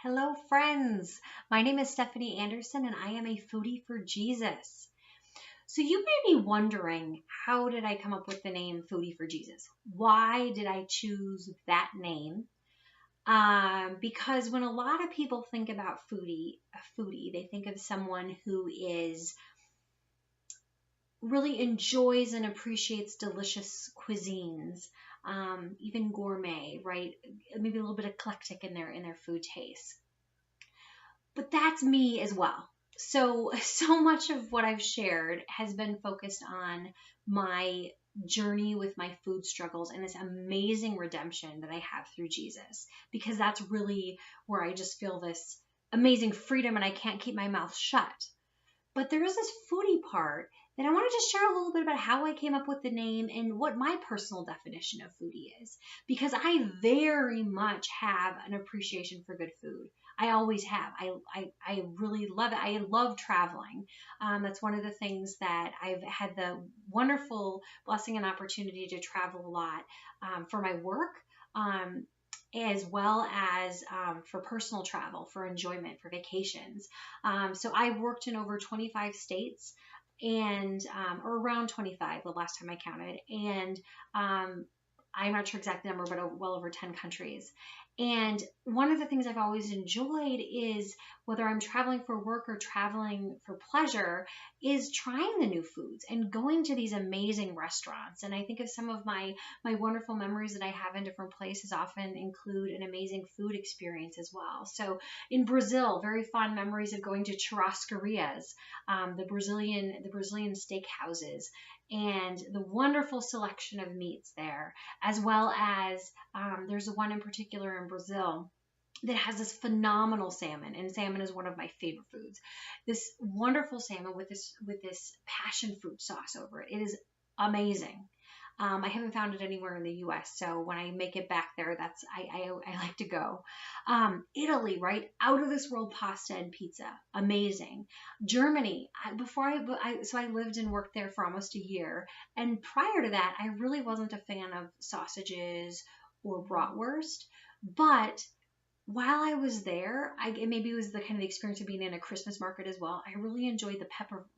Hello, friends. My name is Stephanie Anderson, and I am a foodie for Jesus. So, you may be wondering, how did I come up with the name Foodie for Jesus? Why did I choose that name? Because when a lot of people think about a foodie, they think of someone who is really enjoys and appreciates delicious cuisines, even gourmet, right? Maybe a little bit eclectic in their food taste. But that's me as well. So much of what I've shared has been focused on my journey with my food struggles and this amazing redemption that I have through Jesus, because that's really where I just feel this amazing freedom and I can't keep my mouth shut. But there is this foodie part that I want to just share a little bit about how I came up with the name and what my personal definition of foodie is. Because I very much have an appreciation for good food. I always have. I really love it. I love traveling. That's one of the things that I've had the wonderful blessing and opportunity to travel a lot for my work. As well as for personal travel, for enjoyment, for vacations. So I've worked in over 25 states and or around 25 the last time I counted. And I'm not sure exact number, but well over 10 countries. And one of the things I've always enjoyed is, whether I'm traveling for work or traveling for pleasure, is trying the new foods and going to these amazing restaurants. And I think of some of my wonderful memories that I have in different places often include an amazing food experience as well. So in Brazil, very fond memories of going to churrascarias, the Brazilian steak houses, and the wonderful selection of meats there, as well as there's one in particular in Brazil that has this phenomenal salmon, and salmon is one of my favorite foods. This wonderful salmon with this passion fruit sauce over it. It is amazing. I haven't found it anywhere in the U.S., so when I make it back there, I like to go. Italy, right? Out of this world pasta and pizza, amazing. Germany, I lived and worked there for almost a year, and prior to that, I really wasn't a fan of sausages or bratwurst, but while I was there, maybe it was the kind of the experience of being in a Christmas market as well. I really enjoyed the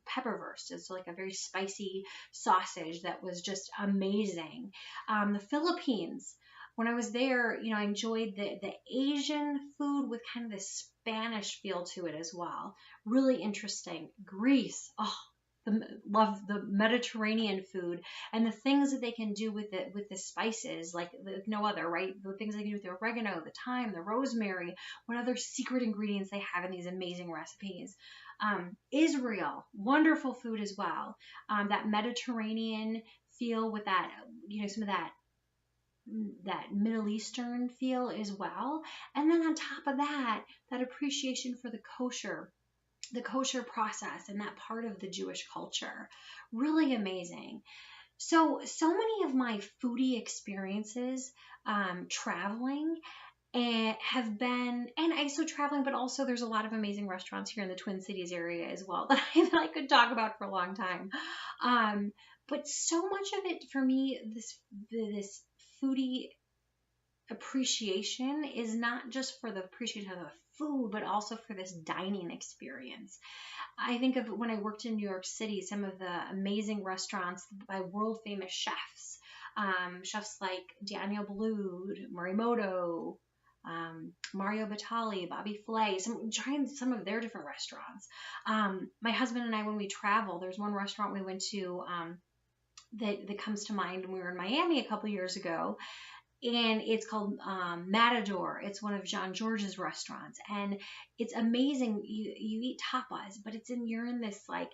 pepperwurst. It's like a very spicy sausage that was just amazing. The Philippines, when I was there, I enjoyed the Asian food with kind of this Spanish feel to it as well. Really interesting. Greece, oh, love the Mediterranean food and the things that they can do with the spices like no other, right? The things they can do with the oregano, the thyme, the rosemary, what other secret ingredients they have in these amazing recipes. Israel, wonderful food as well. That Mediterranean feel with that, some of that Middle Eastern feel as well. And then on top of that, that appreciation for the kosher process and that part of the Jewish culture. Really amazing. So many of my foodie experiences traveling and have been, and I so traveling, but also there's a lot of amazing restaurants here in the Twin Cities area as well that I could talk about for a long time. But so much of it for me, this foodie appreciation is not just for the appreciation of the food, but also for this dining experience. I think of when I worked in New York City, some of the amazing restaurants by world famous chefs, chefs like Daniel Boulud, Morimoto, Mario Batali, Bobby Flay, trying some of their different restaurants. My husband and I, when we travel, there's one restaurant we went to that comes to mind when we were in Miami a couple years ago, and it's called Matador. It's one of John George's restaurants, and it's amazing. You eat tapas, but you're in this like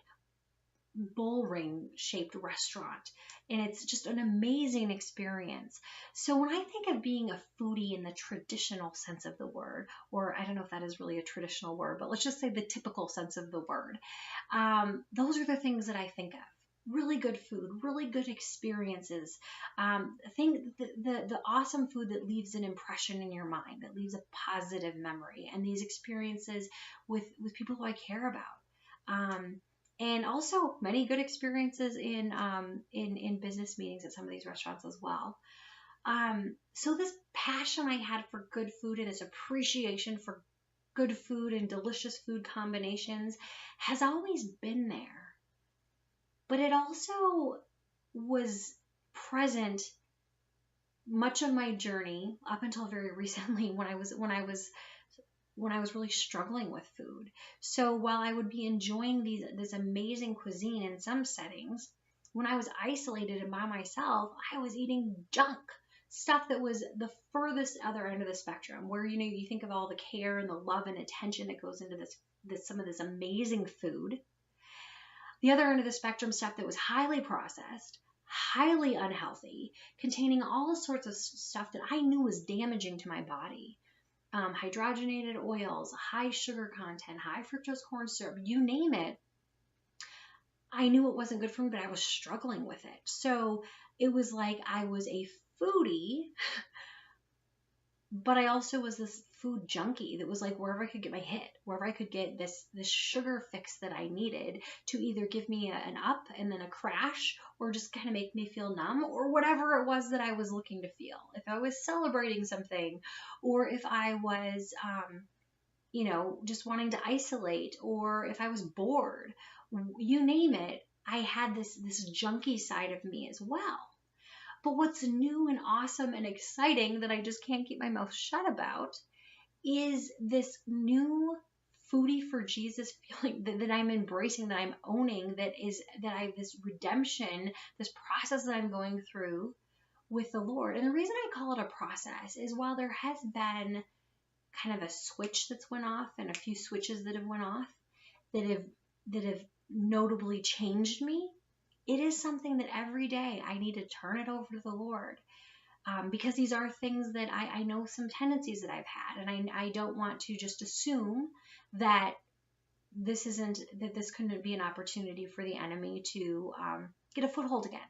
bull ring shaped restaurant, and it's just an amazing experience. So when I think of being a foodie in the traditional sense of the word, or I don't know if that is really a traditional word, but let's just say the typical sense of the word, those are the things that I think of. Really good food, really good experiences. I think the awesome food that leaves an impression in your mind, that leaves a positive memory, and these experiences with people who I care about. And also many good experiences in business meetings at some of these restaurants as well. So this passion I had for good food and this appreciation for good food and delicious food combinations has always been there. But it also was present much of my journey up until very recently when I was really struggling with food. So while I would be enjoying this amazing cuisine in some settings, when I was isolated and by myself, I was eating junk, stuff that was the furthest other end of the spectrum, where you think of all the care and the love and attention that goes into this some of this amazing food. The other end of the spectrum, stuff that was highly processed, highly unhealthy, containing all sorts of stuff that I knew was damaging to my body. Hydrogenated oils, high sugar content, high fructose corn syrup, you name it. I knew it wasn't good for me, but I was struggling with it. So it was like I was a foodie, but I also was this food junkie that was like wherever I could get my hit, wherever I could get this sugar fix that I needed to either give me an up and then a crash, or just kind of make me feel numb, or whatever it was that I was looking to feel. If I was celebrating something, or if I was, just wanting to isolate, or if I was bored, you name it, I had this junkie side of me as well. But what's new and awesome and exciting that I just can't keep my mouth shut about is this new foodie for Jesus feeling that I'm embracing, that I'm owning, that I have this redemption, this process that I'm going through with the Lord. And the reason I call it a process is while there has been kind of a switch that's went off and a few switches that have went off that have notably changed me, it is something that every day I need to turn it over to the Lord. Because these are things that I know some tendencies that I've had, and I don't want to just assume that this couldn't be an opportunity for the enemy to get a foothold again.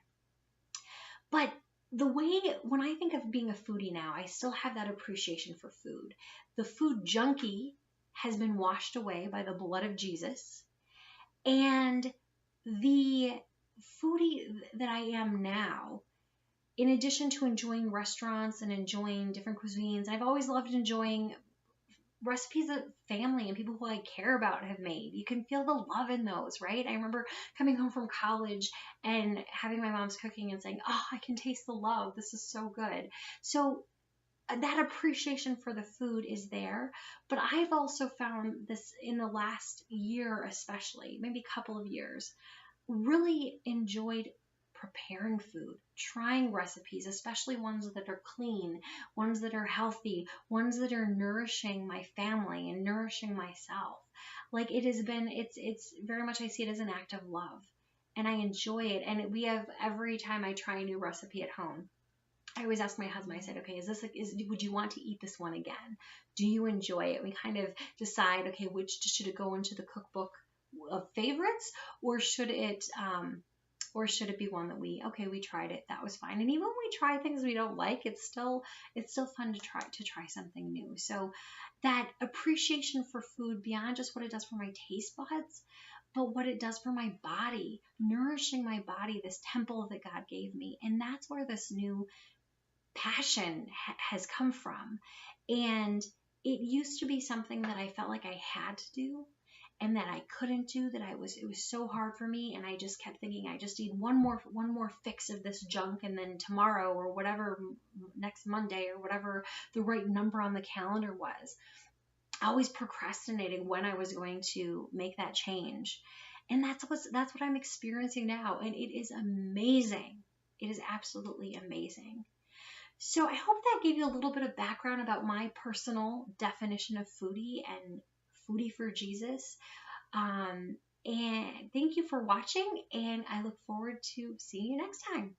But when I think of being a foodie now, I still have that appreciation for food. The food junkie has been washed away by the blood of Jesus, and the foodie that I am now, in addition to enjoying restaurants and enjoying different cuisines, I've always loved enjoying recipes that family and people who I care about have made. You can feel the love in those, right? I remember coming home from college and having my mom's cooking and saying, oh, I can taste the love. This is so good. So that appreciation for the food is there. But I've also found this in the last year, especially, maybe a couple of years, really enjoyed preparing food, trying recipes, especially ones that are clean, ones that are healthy, ones that are nourishing my family and nourishing myself. Like it's very much, I see it as an act of love, and I enjoy it. And every time I try a new recipe at home, I always ask my husband, I said, okay, would you want to eat this one again? Do you enjoy it? We kind of decide, okay, should it go into the cookbook of favorites, or should it be one that we tried it, that was fine. And even when we try things we don't like, it's still fun to try something new. So that appreciation for food, beyond just what it does for my taste buds, but what it does for my body, nourishing my body, this temple that God gave me. And that's where this new passion has come from. And it used to be something that I felt like I had to do, and that I couldn't do, it was so hard for me. And I just kept thinking, I just need one more fix of this junk, and then tomorrow, or whatever, next Monday, or whatever the right number on the calendar was, always procrastinating when I was going to make that change. And that's what I'm experiencing now. And it is amazing. It is absolutely amazing. So I hope that gave you a little bit of background about my personal definition of foodie and foodie for Jesus. And thank you for watching, and I look forward to seeing you next time.